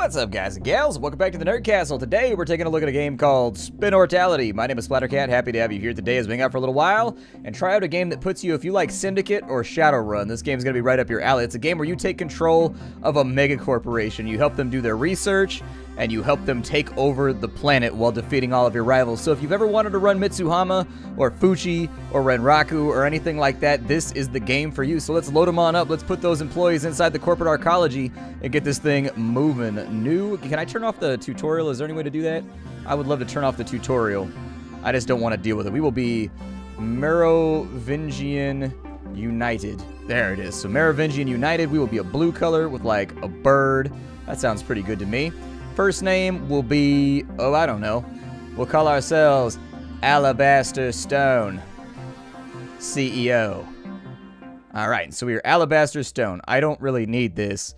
What's up, guys and gals? Welcome back to the Nerd Castle. Today, we're taking a look at a game called Spinnortality. My name is Splattercat. Happy to have you here today as we hang out for a little while and try out a game that puts you, if you like Syndicate or Shadowrun, this game's going to be right up your alley. It's a game where you take control of a megacorporation. You help them do their research, and you help them take over the planet while defeating all of your rivals. So if you've ever wanted to run Mitsuhama, or Fuchi, or Renraku, or anything like that, this is the game for you. So let's load them on up. Let's put those employees inside the corporate arcology and get this thing moving. Can I turn off the tutorial? Is there any way to do that? I would love to turn off the tutorial. I just don't want to deal with it. We will be Merovingian United. There it is. So Merovingian United, we will be a blue color with like a bird. That sounds pretty good to me. First name will be, oh, I don't know. We'll call ourselves Alabaster Stone, CEO. All right, so we are Alabaster Stone. I don't really need this,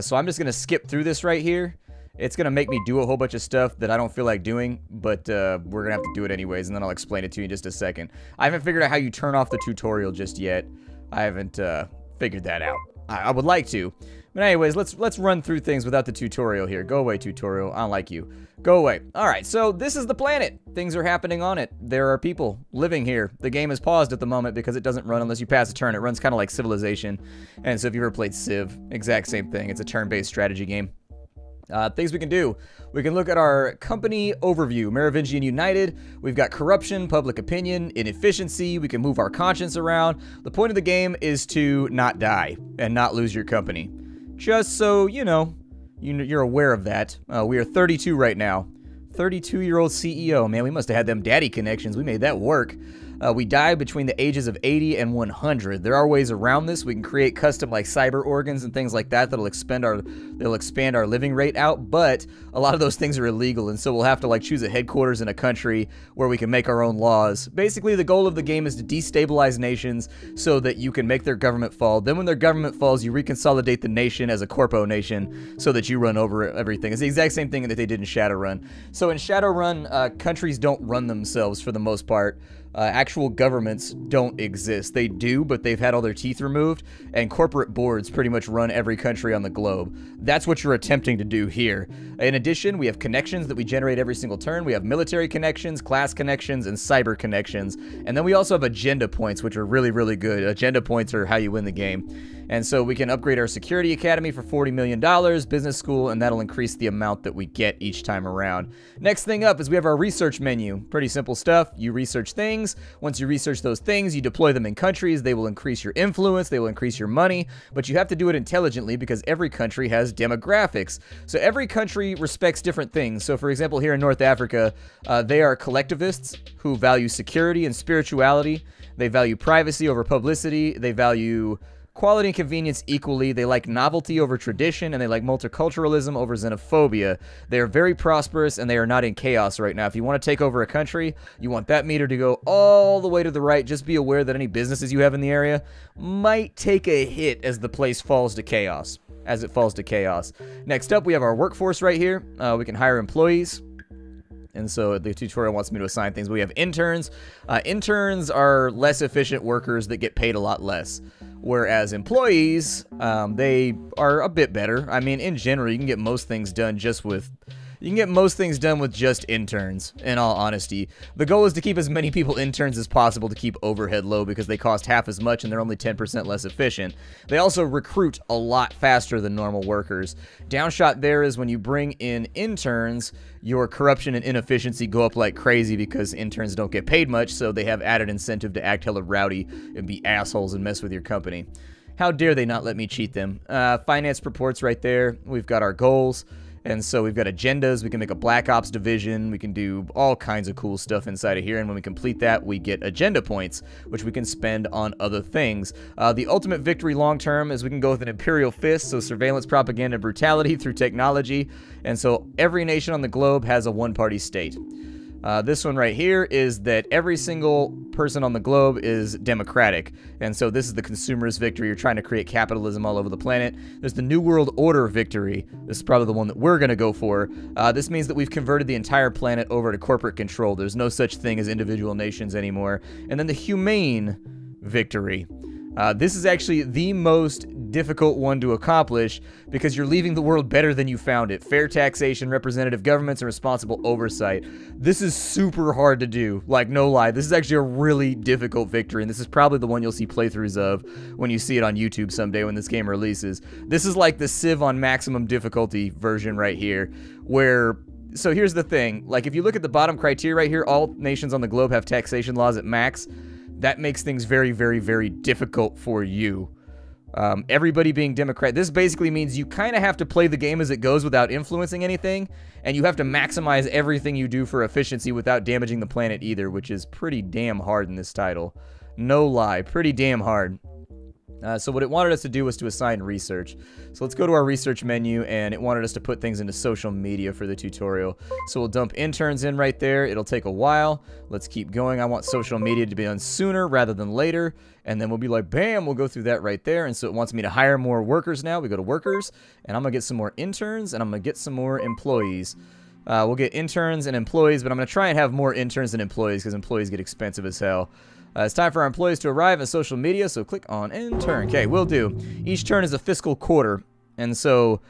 so I'm just going to skip through this right here. It's going to make me do a whole bunch of stuff that I don't feel like doing, but we're going to have to do it anyways, and then I'll explain it to you in just a second. I haven't figured out how you turn off the tutorial just yet. I haven't figured that out. I would like to. But anyways, let's run through things without the tutorial here. Go away, tutorial. I don't like you. Go away. Alright, so this is the planet. Things are happening on it. There are people living here. The game is paused at the moment because it doesn't run unless you pass a turn. It runs kind of like Civilization. And so if you've ever played Civ, exact same thing. It's a turn-based strategy game. Things we can do. We can look at our company overview. Merovingian United. We've got corruption, public opinion, inefficiency. We can move our conscience around. The point of the game is to not die and not lose your company. Just so, you know, you're aware of that. We are 32 right now. 32-year-old CEO. Man, we must have had them daddy connections. We made that work. We die between the ages of 80 and 100. There are ways around this. We can create custom like cyber organs and things like that that'll expand our living rate out, but a lot of those things are illegal, and so we'll have to like choose a headquarters in a country where we can make our own laws. Basically, the goal of the game is to destabilize nations so that you can make their government fall. Then when their government falls, you reconsolidate the nation as a corpo nation so that you run over everything. It's the exact same thing that they did in Shadowrun. So in Shadowrun, countries don't run themselves for the most part. Actual governments don't exist. They do, but they've had all their teeth removed, and corporate boards pretty much run every country on the globe. That's what you're attempting to do here. In addition, we have connections that we generate every single turn. We have military connections, class connections, and cyber connections. And then we also have agenda points, which are really, really good. Agenda points are how you win the game. And so we can upgrade our security academy for $40 million, business school, and that'll increase the amount that we get each time around. Next thing up is we have our research menu. Pretty simple stuff. You research things. Once you research those things, you deploy them in countries. They will increase your influence. They will increase your money. But you have to do it intelligently because every country has demographics. So every country respects different things. So for example, here in North Africa, they are collectivists who value security and spirituality. They value privacy over publicity. They value quality and convenience equally. They like novelty over tradition, and they like multiculturalism over xenophobia. They are very prosperous, and they are not in chaos right now. If you want to take over a country, you want that meter to go all the way to the right. Just be aware that any businesses you have in the area might take a hit as the place falls to chaos. Next up, we have our workforce right here. We can hire employees. And so the tutorial wants me to assign things. We have interns. Interns are less efficient workers that get paid a lot less. Whereas employees, they are a bit better. I mean, in general, you can get most things done with just interns, in all honesty. The goal is to keep as many people interns as possible to keep overhead low because they cost half as much and they're only 10% less efficient. They also recruit a lot faster than normal workers. Downshot there is when you bring in interns, your corruption and inefficiency go up like crazy because interns don't get paid much, so they have added incentive to act hella rowdy and be assholes and mess with your company. How dare they not let me cheat them? Finance reports right there. We've got our goals. And so we've got agendas. We can make a Black Ops division. We can do all kinds of cool stuff inside of here. And when we complete that, we get agenda points, which we can spend on other things. The ultimate victory long term is we can go with an imperial fist. So surveillance, propaganda, brutality through technology. And so every nation on the globe has a one-party state. This one right here is that every single person on the globe is democratic. And so this is the consumerist victory. You're trying to create capitalism all over the planet. There's the New World Order victory. This is probably the one that we're going to go for. This means that we've converted the entire planet over to corporate control. There's no such thing as individual nations anymore. And then the humane victory. This is actually the most difficult one to accomplish because you're leaving the world better than you found it. Fair taxation, representative governments, and responsible oversight. This is super hard to do. Like, no lie. This is actually a really difficult victory, and this is probably the one you'll see playthroughs of when you see it on YouTube someday when this game releases. This is like the Civ on maximum difficulty version right here, where... So here's the thing, like if you look at the bottom criteria right here, all nations on the globe have taxation laws at max. That makes things very, very, very difficult for you. Everybody being Democrat, this basically means you kind of have to play the game as it goes without influencing anything, and you have to maximize everything you do for efficiency without damaging the planet either, which is pretty damn hard in this title. No lie, pretty damn hard. So what it wanted us to do was to assign research. So let's go to our research menu, and it wanted us to put things into social media for the tutorial. So we'll dump interns in right there. It'll take a while. Let's keep going. I want social media to be done sooner rather than later. And then we'll be like, bam, we'll go through that right there. And so it wants me to hire more workers now. We go to workers, and I'm going to get some more interns, and I'm going to get some more employees. We'll get interns and employees, but I'm going to try and have more interns than employees because employees get expensive as hell. It's time for our employees to arrive at social media, so click on intern. Okay, will do. Each turn is a fiscal quarter, and so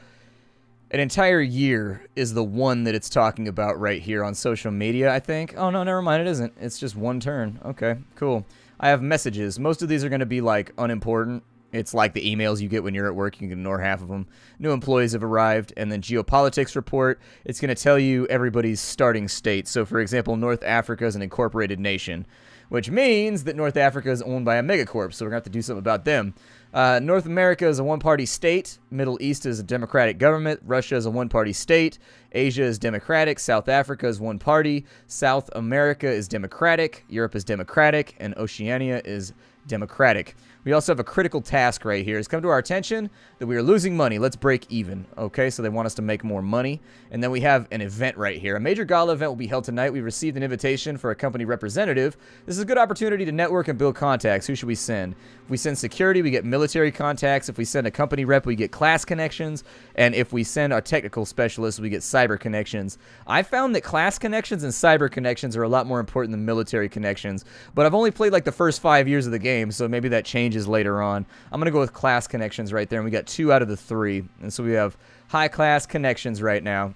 an entire year is the one that it's talking about right here on social media, I think. Oh, no, never mind, it isn't. It's just one turn. Okay, cool. I have messages. Most of these are going to be, like, unimportant. It's like the emails you get when you're at work. You can ignore half of them. New employees have arrived. And then geopolitics report. It's going to tell you everybody's starting state. So, for example, North Africa is an incorporated nation, which means that North Africa is owned by a megacorp, so we're going to have to do something about them. North America is a one-party state. Middle East is a democratic government. Russia is a one-party state. Asia is democratic. South Africa is one party. South America is democratic. Europe is democratic. And Oceania is democratic. We also have a critical task right here. It's come to our attention that we are losing money. Let's break even. Okay, so they want us to make more money. And then we have an event right here. A major gala event will be held tonight. We received an invitation for a company representative. This is a good opportunity to network and build contacts. Who should we send? If we send security, we get military contacts. If we send a company rep, we get class connections. And if we send our technical specialists, we get cyber connections. I found that class connections and cyber connections are a lot more important than military connections. But I've only played like the first 5 years of the game, so maybe that changes later on. I'm going to go with class connections right there, and we got 2 out of the 3. And so we have high class connections right now.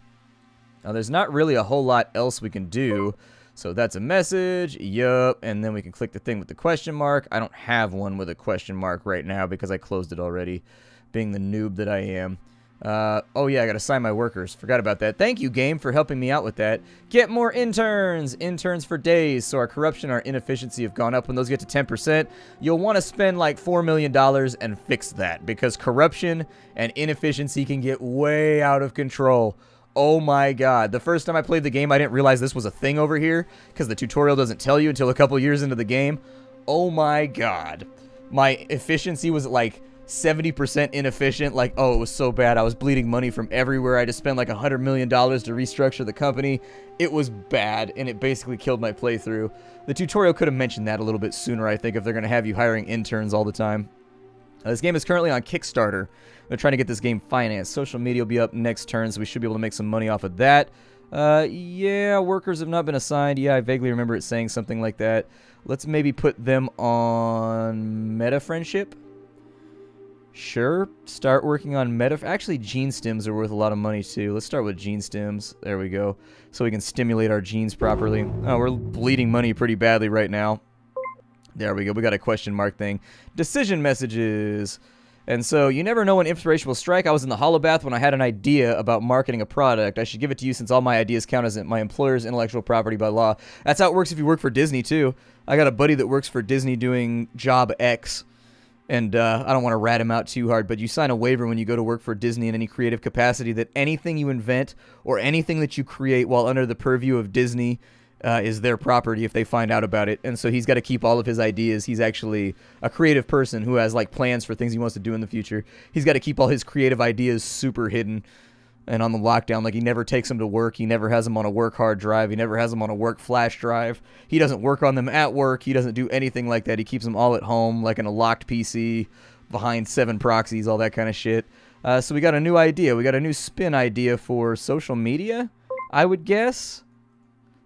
Now, there's not really a whole lot else we can do. So that's a message. Yup. And then we can click the thing with the question mark. I don't have one with a question mark right now because I closed it already, being the noob that I am. Oh yeah, I gotta sign my workers. Forgot about that. Thank you, game, for helping me out with that. Get more interns. Interns for days. So our corruption, our inefficiency have gone up. When those get to 10%, you'll want to spend like $4 million and fix that, because corruption and inefficiency can get way out of control. Oh my god. The first time I played the game, I didn't realize this was a thing over here, because the tutorial doesn't tell you until a couple years into the game. Oh my god. My efficiency was like 70% inefficient. Like, oh, it was so bad. I was bleeding money from everywhere. I had to spend like $100 million to restructure the company. It was bad, and it basically killed my playthrough. The tutorial could have mentioned that a little bit sooner, I think, if they're going to have you hiring interns all the time. This game is currently on Kickstarter. They're trying to get this game financed. Social media will be up next turn, so we should be able to make some money off of that. Yeah, workers have not been assigned. Yeah, I vaguely remember it saying something like that. Let's maybe put them on Meta Friendship. Sure, start working on meta. Actually, gene stems are worth a lot of money too. Let's start with gene stems. There we go. So we can stimulate our genes properly. Oh, we're bleeding money pretty badly right now. There we go. We got a question mark thing. Decision messages. And so, you never know when inspiration will strike. I was in the holobath when I had an idea about marketing a product. I should give it to you since all my ideas count as my employer's intellectual property by law. That's how it works if you work for Disney too. I got a buddy that works for Disney doing Job X. And I don't want to rat him out too hard, but you sign a waiver when you go to work for Disney in any creative capacity that anything you invent or anything that you create while under the purview of Disney is their property if they find out about it. And so he's got to keep all of his ideas. He's actually a creative person who has like plans for things he wants to do in the future. He's got to keep all his creative ideas super hidden and on the lockdown. Like, he never takes them to work. He never has them on a work hard drive. He never has them on a work flash drive. He doesn't work on them at work. He doesn't do anything like that. He keeps them all at home, like in a locked PC, behind 7 proxies, all that kind of shit. So we got a new idea. We got a new spin idea for social media, I would guess.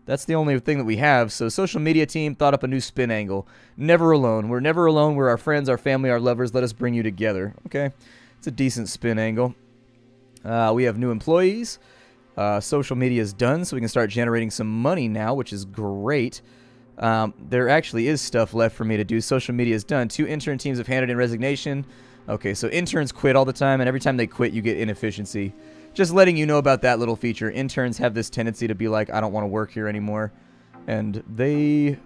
That's the only thing that we have. So social media team thought up a new spin angle. Never alone. We're never alone. We're our friends, our family, our lovers. Let us bring you together. Okay. It's a decent spin angle. We have new employees. Social media is done, so we can start generating some money now, which is great. There actually is stuff left for me to do. Social media is done. 2 intern teams have handed in resignation. Okay, so interns quit all the time, and every time they quit, you get inefficiency. Just letting you know about that little feature. Interns have this tendency to be like, I don't want to work here anymore. And they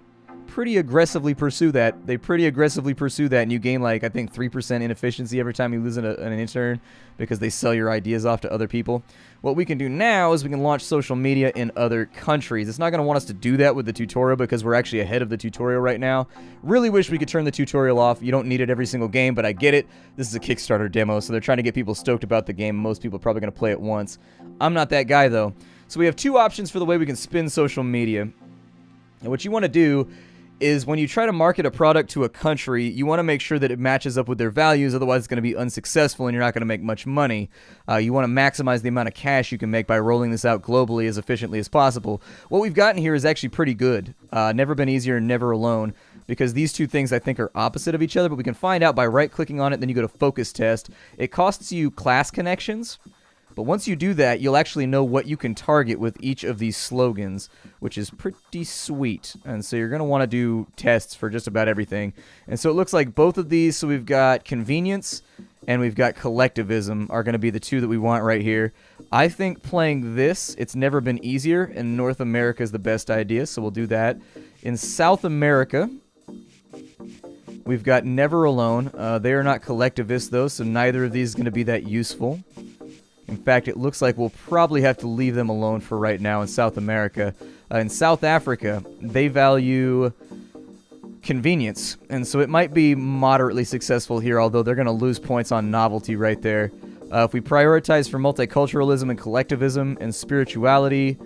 pretty aggressively pursue that. And you gain, like, I think 3% inefficiency every time you lose an intern because they sell your ideas off to other people. What we can do now is we can launch social media in other countries. It's not going to want us to do that with the tutorial because we're actually ahead of the tutorial right now. Really wish we could turn the tutorial off. You don't need it every single game, but I get it. This is a Kickstarter demo, so they're trying to get people stoked about the game. Most people are probably going to play it once. I'm not that guy, though. So we have 2 options for the way we can spin social media. And what you want to do is when you try to market a product to a country, you want to make sure that it matches up with their values, otherwise it's going to be unsuccessful and you're not going to make much money. You want to maximize the amount of cash you can make by rolling this out globally as efficiently as possible. What we've gotten here is actually pretty good. Never been easier, never alone, because these 2 things I think are opposite of each other, but we can find out by right-clicking on it, then you go to focus test. It costs you class connections. But once you do that, you'll actually know what you can target with each of these slogans, which is pretty sweet. And so you're going to want to do tests for just about everything. And so it looks like both of these, so we've got convenience and we've got collectivism are going to be the 2 that we want right here. I think playing this, it's never been easier, and North America is the best idea, so we'll do that. In South America, we've got Never Alone. They are not collectivists, though, so neither of these is going to be that useful. In fact, it looks like we'll probably have to leave them alone for right now in South America. In South Africa, they value convenience, and so it might be moderately successful here, although they're going to lose points on novelty right there. If we prioritize for multiculturalism and collectivism and spirituality,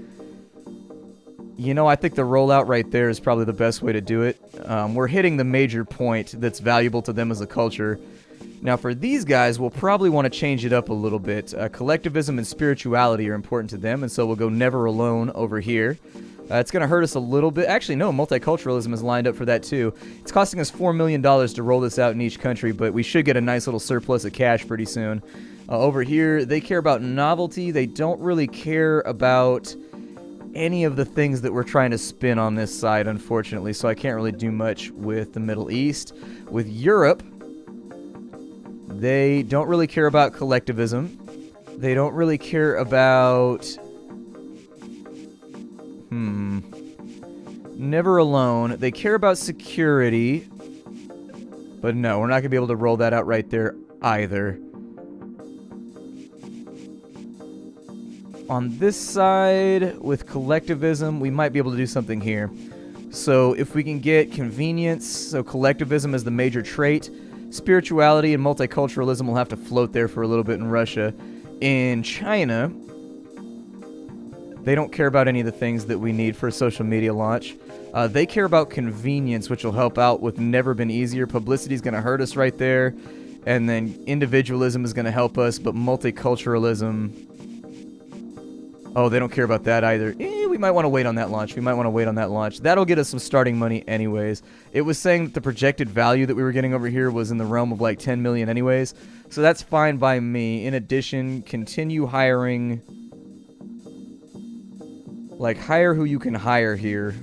you know, I think the rollout right there is probably the best way to do it. We're hitting the major point that's valuable to them as a culture. Now, for these guys, we'll probably want to change it up a little bit. Collectivism and spirituality are important to them, and so we'll go Never Alone over here. It's going to hurt us a little bit. Actually, no, multiculturalism is lined up for that, too. It's costing us $4 million to roll this out in each country, but we should get a nice little surplus of cash pretty soon. Over here, they care about novelty. They don't really care about any of the things that we're trying to spin on this side, unfortunately, so I can't really do much with the Middle East. With Europe, they don't really care about collectivism. They don't really care about... Never Alone. They care about security. But no, we're not going to be able to roll that out right there either. On this side, with collectivism, we might be able to do something here. So if we can get convenience, so collectivism is the major trait. Spirituality and multiculturalism will have to float there for a little bit in Russia. In China, they don't care about any of the things that we need for a social media launch. They care about convenience, which will help out with Never Been Easier. Publicity is going to hurt us right there. And then individualism is going to help us, but multiculturalism... Oh, they don't care about that either. We might want to wait on that launch. That'll get us some starting money anyways. It was saying that the projected value that we were getting over here was in the realm of like 10 million anyways. So that's fine by me. In addition, continue hiring. Like, hire who you can hire here.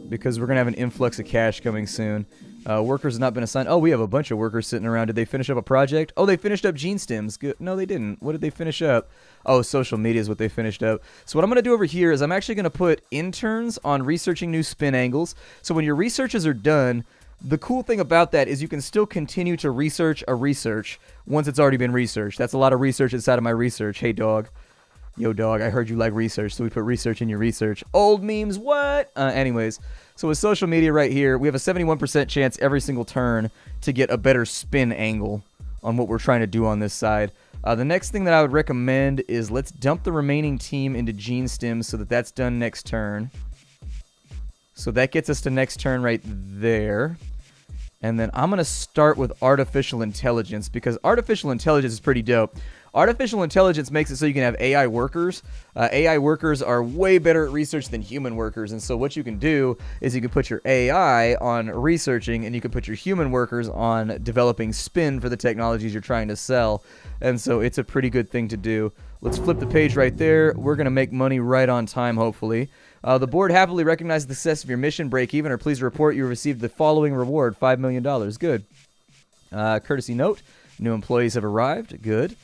Because we're going to have an influx of cash coming soon. Workers have not been assigned. Oh, we have a bunch of workers sitting around. Did they finish up a project? Oh, they finished up gene stems. Good. No, they didn't. What did they finish up? Oh, social media is what they finished up. So what I'm going to do over here is I'm actually going to put interns on researching new spin angles. So when your researches are done, the cool thing about that is you can still continue to research a research once it's already been researched. That's a lot of research inside of my research. Hey, dog. Yo, dog, I heard you like research, so we put research in your research. Old memes, what? Anyways, so with social media right here, we have a 71% chance every single turn to get a better spin angle on what we're trying to do on this side. The next thing that I would recommend is let's dump the remaining team into gene stems so that that's done next turn. So that gets us to next turn right there. And then I'm going to start with artificial intelligence because artificial intelligence is pretty dope. Artificial intelligence makes it so you can have AI workers. AI workers are way better at research than human workers, and so what you can do is you can put your AI on researching, and you can put your human workers on developing spin for the technologies you're trying to sell, and so it's a pretty good thing to do. Let's flip the page right there. We're going to make money right on time, hopefully. The board happily recognizes the success of your mission. Break even, or please report you received the following reward, $5 million. Good. Courtesy note, new employees have arrived. Good.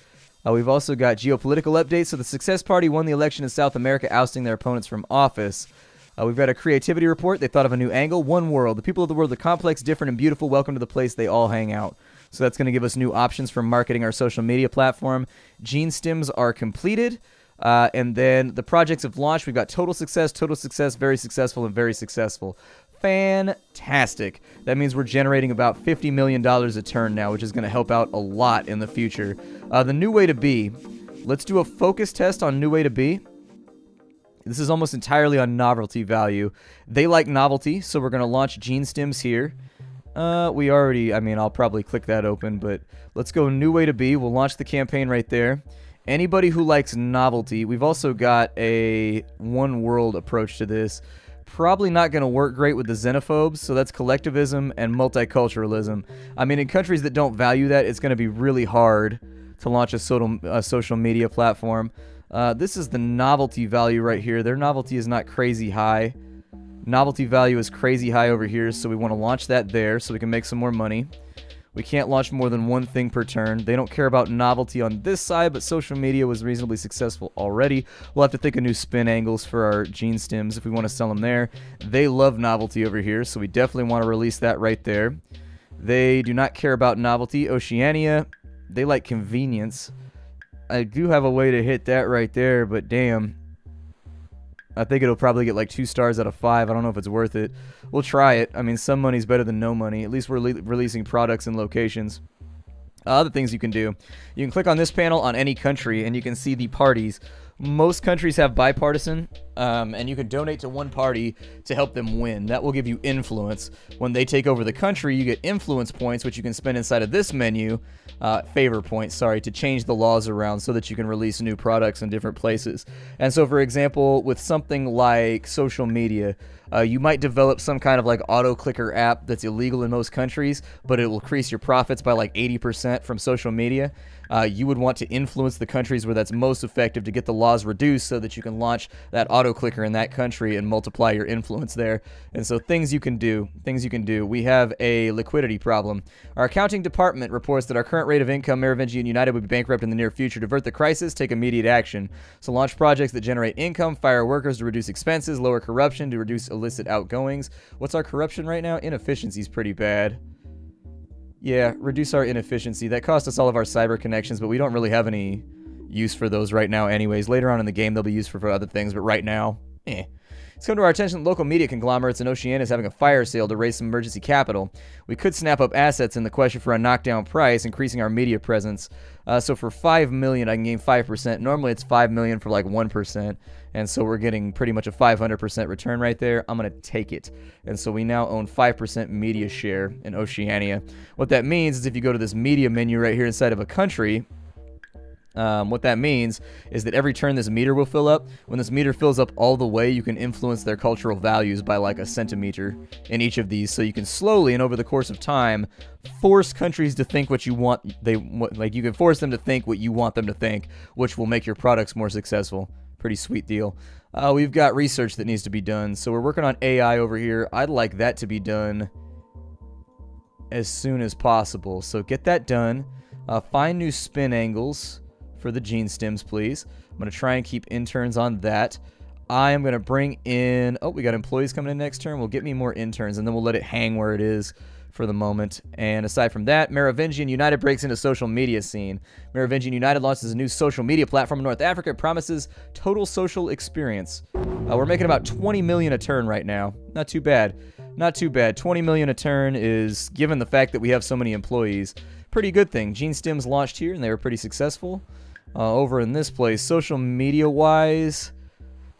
We've also got geopolitical updates. So the Success Party won the election in South America, ousting their opponents from office. We've got a creativity report. They thought of a new angle. One world. The people of the world are complex, different, and beautiful. Welcome to the place they all hang out. So that's going to give us new options for marketing our social media platform. Gene stems are completed. And then the projects have launched. We've got total success, very successful, and very successful. Fantastic. That means we're generating about $50 million a turn now, which is going to help out a lot in the future. The new way to be. Let's do a focus test on new way to be. This is almost entirely on novelty value. They like novelty, so we're going to launch gene stems here. I'll probably click that open, but let's go new way to be. We'll launch the campaign right there. Anybody who likes novelty, we've also got a one world approach to this. Probably not going to work great with the xenophobes, so that's collectivism and multiculturalism. I mean, in countries that don't value that, it's going to be really hard to launch a social media platform. This is the novelty value right here. Their novelty is not crazy high. Novelty value is crazy high over here, so we want to launch that there so we can make some more money. We can't launch more than one thing per turn. They don't care about novelty on this side, but social media was reasonably successful already. We'll have to think of new spin angles for our gene stems if we want to sell them there. They love novelty over here, so we definitely want to release that right there. They do not care about novelty. Oceania, they like convenience. I do have a way to hit that right there, but damn. I think it'll probably get like 2 stars out of 5. I don't know if it's worth it. We'll try it. I mean, some money's better than no money. At least we're releasing products and locations. Other things you can do. You can click on this panel on any country, and you can see the parties. Most countries have bipartisan, and you can donate to one party to help them win. That will give you influence. When they take over the country, you get influence points, which you can spend inside of this menu, favor points, sorry, to change the laws around so that you can release new products in different places. And so, for example, with something like social media, you might develop some kind of like auto-clicker app that's illegal in most countries, but it will increase your profits by like 80% from social media. You would want to influence the countries where that's most effective to get the laws reduced so that you can launch that auto-clicker in that country and multiply your influence there. And so things you can do. We have a liquidity problem. Our accounting department reports that our current rate of income, Merovingian United, would be bankrupt in the near future. Divert the crisis, take immediate action. So launch projects that generate income, fire workers to reduce expenses, lower corruption to reduce illicit outgoings. What's our corruption right now? Inefficiency is pretty bad. Yeah, reduce our inefficiency. That cost us all of our cyber connections, but we don't really have any use for those right now anyways. Later on in the game, they'll be used for other things, but right now, It's come to our attention that local media conglomerates in Oceania is having a fire sale to raise some emergency capital. We could snap up assets in the question for a knockdown price, increasing our media presence. So for $5 million, I can gain 5%. Normally it's $5 million for like 1%. And so we're getting pretty much a 500% return right there. I'm going to take it. And so we now own 5% media share in Oceania. What that means is if you go to this media menu right here inside of a country, what that means is that every turn this meter will fill up. When this meter fills up all the way, you can influence their cultural values by like a centimeter in each of these. So you can slowly and over the course of time force countries to think what you want. You can force them to think what you want them to think, which will make your products more successful. Pretty sweet deal. We've got research that needs to be done. So we're working on AI over here. I'd like that to be done as soon as possible. So get that done. Find new spin angles for the gene stems, please. I'm going to try and keep interns on that. I am going to bring in... Oh, we got employees coming in next turn. We'll get me more interns, and then we'll let it hang where it is for the moment. And aside from that, Merovingian United breaks into social media scene. Merovingian United launches a new social media platform in North Africa. It promises total social experience. We're making about 20 million a turn right now. Not too bad. Not too bad. 20 million a turn is, given the fact that we have so many employees, pretty good thing. Gene stems launched here, and they were pretty successful. Over in this place, social media-wise,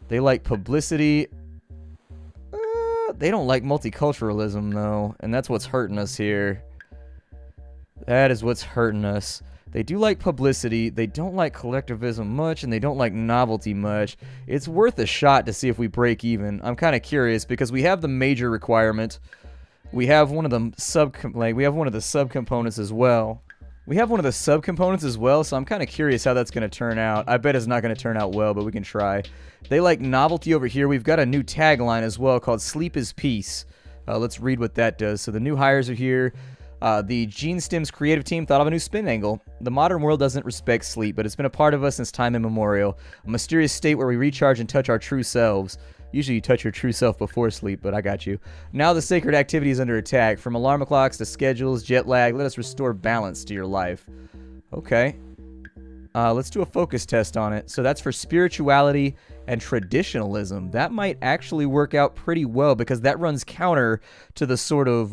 they like publicity. They don't like multiculturalism, though, and that's what's hurting us here. That is what's hurting us. They do like publicity, they don't like collectivism much, and they don't like novelty much. It's worth a shot to see if we break even. I'm kind of curious because we have the major requirement. We have one of the subcomponents as well. So I'm kind of curious how that's going to turn out. I bet it's not going to turn out well, but we can try. They like novelty over here. We've got a new tagline as well called Sleep is Peace. Let's read what that does. So the new hires are here. The GeneStem's creative team thought of a new spin angle. The modern world doesn't respect sleep, but it's been a part of us since time immemorial. A mysterious state where we recharge and touch our true selves. Usually you touch your true self before sleep, but I got you. Now the sacred activity is under attack. From alarm clocks to schedules, jet lag, let us restore balance to your life. Okay. Let's do a focus test on it. So that's for spirituality and traditionalism. That might actually work out pretty well because that runs counter to the sort of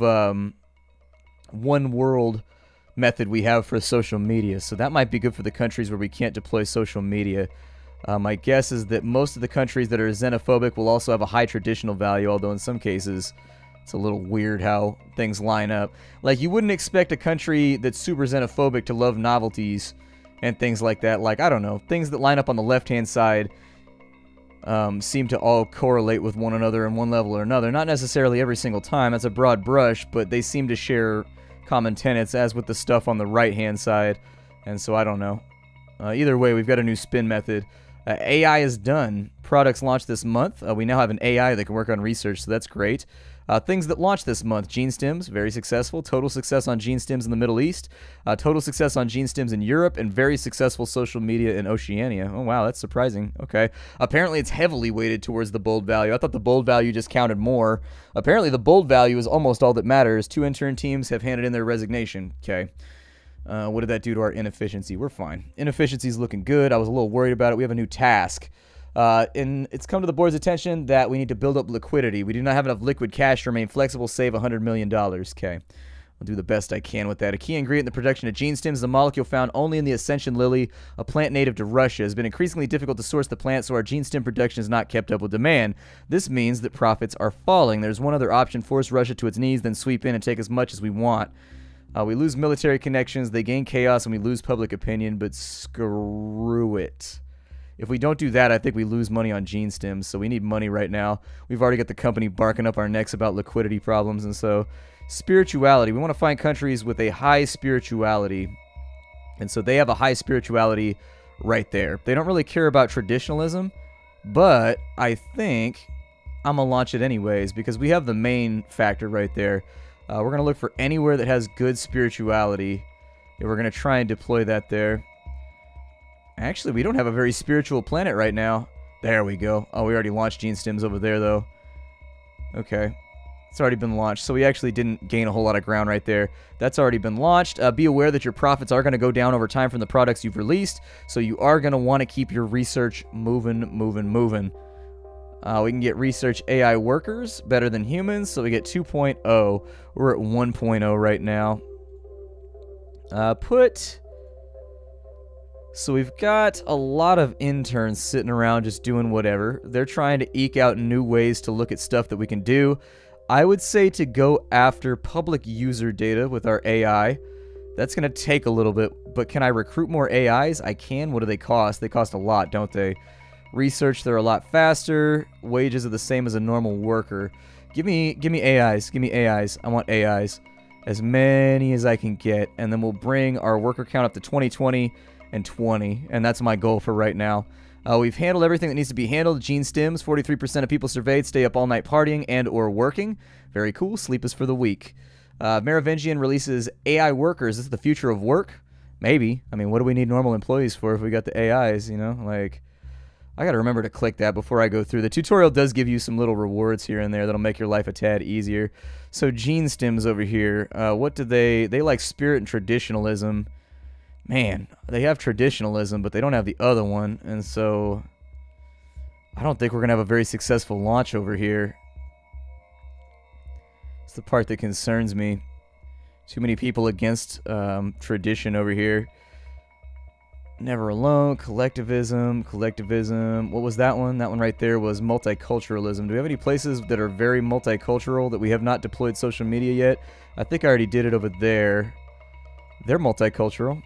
one world method we have for social media. So that might be good for the countries where we can't deploy social media. My guess is that most of the countries that are xenophobic will also have a high traditional value, although in some cases it's a little weird how things line up. Like, you wouldn't expect a country that's super xenophobic to love novelties and things like that. Like, I don't know, things that line up on the left-hand side seem to all correlate with one another in one level or another. Not necessarily every single time, that's a broad brush, but they seem to share common tenets, as with the stuff on the right-hand side. And so I don't know. Either way, we've got a new spin method. AI is done. Products launched this month. We now have an AI that can work on research, so that's great. Things that launched this month. GeneStems, very successful. Total success on GeneStems in the Middle East. Total success on GeneStems in Europe, and very successful social media in Oceania. Oh, wow, that's surprising. Okay. Apparently, it's heavily weighted towards the bold value. I thought the bold value just counted more. Apparently, the bold value is almost all that matters. 2 intern teams have handed in their resignation. Okay. What did that do to our inefficiency? We're fine. Inefficiency's looking good. I was a little worried about it. We have a new task. And it's come to the board's attention that we need to build up liquidity. We do not have enough liquid cash to remain flexible, save $100 million. Okay. I'll do the best I can with that. A key ingredient in the production of GeneStems is a molecule found only in the Ascension lily, a plant native to Russia. It has been increasingly difficult to source the plant, so our GeneStem production has not kept up with demand. This means that profits are falling. There's one other option: force Russia to its knees, then sweep in and take as much as we want. We lose military connections, they gain chaos, and we lose public opinion, but screw it. If we don't do that, I think we lose money on GeneStems, so we need money right now. We've already got the company barking up our necks about liquidity problems, and so spirituality. We want to find countries with a high spirituality, and so they have a high spirituality right there. They don't really care about traditionalism, but I think I'm going to launch it anyways because we have the main factor right there. We're going to look for anywhere that has good spirituality, and we're going to try and deploy that there. Actually, we don't have a very spiritual planet right now. There we go. Oh, we already launched GeneStems over there, though. Okay. It's already been launched, so we actually didn't gain a whole lot of ground right there. That's already been launched. Be aware that your profits are going to go down over time from the products you've released, so you are going to want to keep your research moving. We can get research AI workers better than humans, so we get 2.0. We're at 1.0 right now. So we've got a lot of interns sitting around just doing whatever. They're trying to eke out new ways to look at stuff that we can do. I would say to go after public user data with our AI. That's going to take a little bit, but can I recruit more AIs? I can. What do they cost? They cost a lot, don't they? Research, they're a lot faster. Wages are the same as a normal worker. Give me AIs. Give me AIs. I want AIs. As many as I can get. And then we'll bring our worker count up to 20, and 20. And that's my goal for right now. We've handled everything that needs to be handled. GeneStems, 43% of people surveyed stay up all night partying and or working. Very cool. Sleep is for the weak. Merovingian releases AI workers. This is the future of work? Maybe. I mean, what do we need normal employees for if we got the AIs, you know? Like, I got to remember to click that before I go through. The tutorial does give you some little rewards here and there that'll make your life a tad easier. So GeneStems over here, what do they like spirit and traditionalism. Man, they have traditionalism, but they don't have the other one. And so I don't think we're going to have a very successful launch over here. It's the part that concerns me. Too many people against tradition over here. Never alone, collectivism. What was that one? That one right there was multiculturalism. Do we have any places that are very multicultural that we have not deployed social media yet? I think I already did it over there. They're multicultural.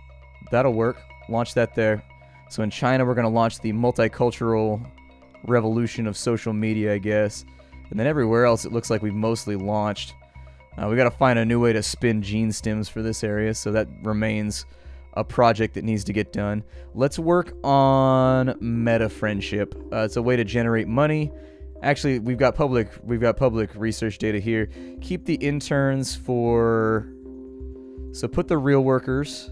That'll work. Launch that there. So in China, we're going to launch the multicultural revolution of social media, I guess. And then everywhere else, it looks like we've mostly launched. We got to find a new way to spin gene stems for this area, so that remains a project that needs to get done. Let's work on meta friendship. It's a way to generate money. Actually, we've got public research data here. Keep the interns for... So put the real workers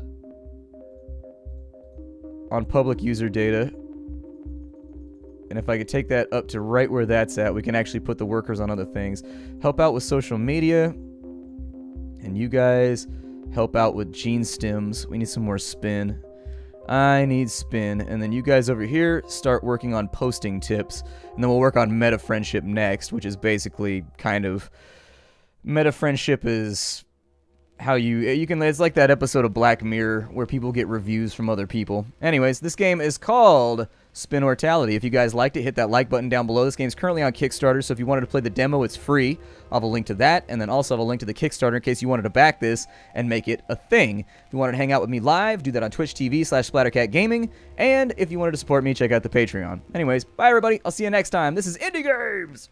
on public user data. And if I could take that up to right where that's at, we can actually put the workers on other things. Help out with social media. And you guys help out with gene stems. We need some more spin. I need spin. And then you guys over here start working on posting tips. And then we'll work on meta friendship next, which is basically kind of... Meta friendship is how you can... It's like that episode of Black Mirror where people get reviews from other people. Anyways, this game is called Spinnortality. If you guys liked it, hit that like button down below. This game's currently on Kickstarter, so if you wanted to play the demo, it's free. I'll have a link to that, and then also have a link to the Kickstarter in case you wanted to back this and make it a thing. If you wanted to hang out with me live, do that on Twitch TV/SplatterCatGaming, and if you wanted to support me, check out the Patreon. Anyways, bye everybody. I'll see you next time. This is Indie Games!